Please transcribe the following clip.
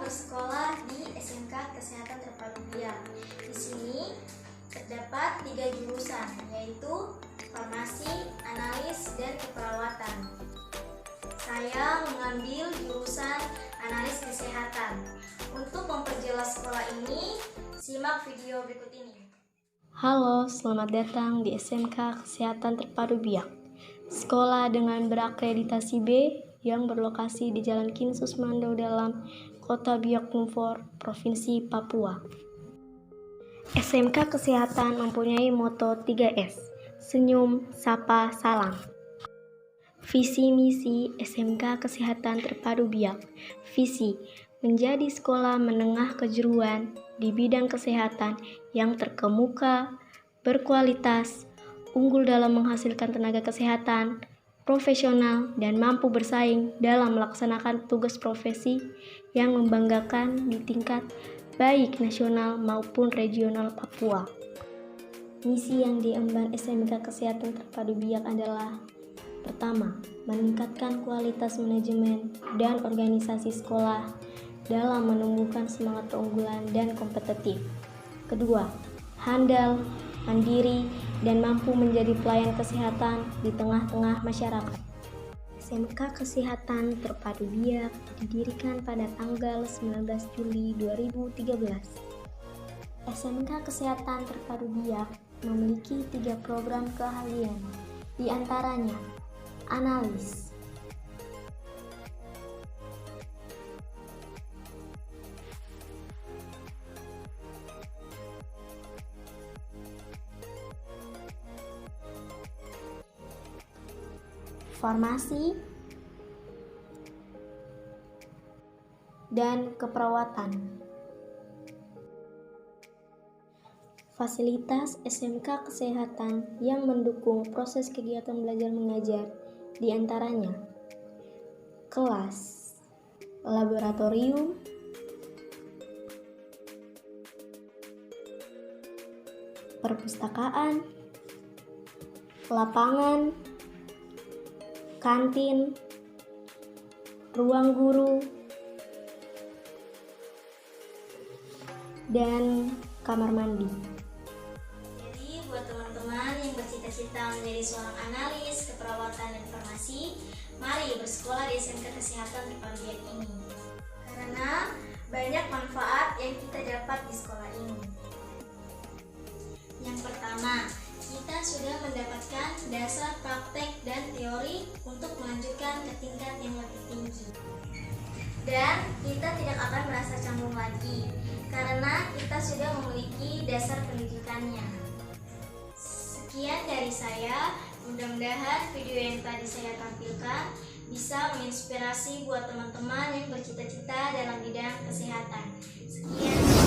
bersekolah di SMK Kesehatan Terpadu Biak. Di sini terdapat 3 jurusan, yaitu farmasi, analis, dan keperawatan. Saya mengambil jurusan analis kesehatan. Untuk memperjelas sekolah ini, simak video berikut ini. Halo, selamat datang di SMK Kesehatan Terpadu Biak. Sekolah dengan berakreditasi B yang berlokasi di Jalan Kin Susmando dalam Kota Biak Numfor, Provinsi Papua. SMK Kesehatan mempunyai moto 3S, senyum, sapa, salam. Visi misi SMK Kesehatan Terpadu Biak. Visi: menjadi sekolah menengah kejuruan di bidang kesehatan yang terkemuka, berkualitas, unggul dalam menghasilkan tenaga kesehatan, profesional, dan mampu bersaing dalam melaksanakan tugas profesi yang membanggakan di tingkat baik nasional maupun regional Papua. Misi yang diemban SMK Kesehatan Terpadu Biak adalah: pertama, meningkatkan kualitas manajemen dan organisasi sekolah dalam menumbuhkan semangat keunggulan dan kompetitif. Kedua, handal, mandiri, dan mampu menjadi pelayan kesehatan di tengah-tengah masyarakat. SMK Kesehatan Terpadu Biak didirikan pada tanggal 19 Juli 2013. SMK Kesehatan Terpadu Biak memiliki 3 program keahlian, di antaranya analis, farmasi, dan keperawatan. Fasilitas SMK Kesehatan yang mendukung proses kegiatan belajar mengajar di antaranya kelas, laboratorium, perpustakaan, lapangan, kantin, ruang guru, dan kamar mandi. Jadi buat teman-teman yang bercita-cita menjadi seorang analis, keperawatan, dan farmasi, mari bersekolah di SMK Kesehatan Terpadu Biak ini. Karena banyak manfaat yang kita dapat di sekolah ini. Yang pertama, kita sudah mendapatkan dasar praktek dan teori untuk melanjutkan ke tingkat yang lebih tinggi. Dan kita tidak akan merasa canggung lagi, karena kita sudah memiliki dasar pendidikannya. Sekian dari saya, mudah-mudahan video yang tadi saya tampilkan bisa menginspirasi buat teman-teman yang bercita-cita dalam bidang kesehatan. Sekian.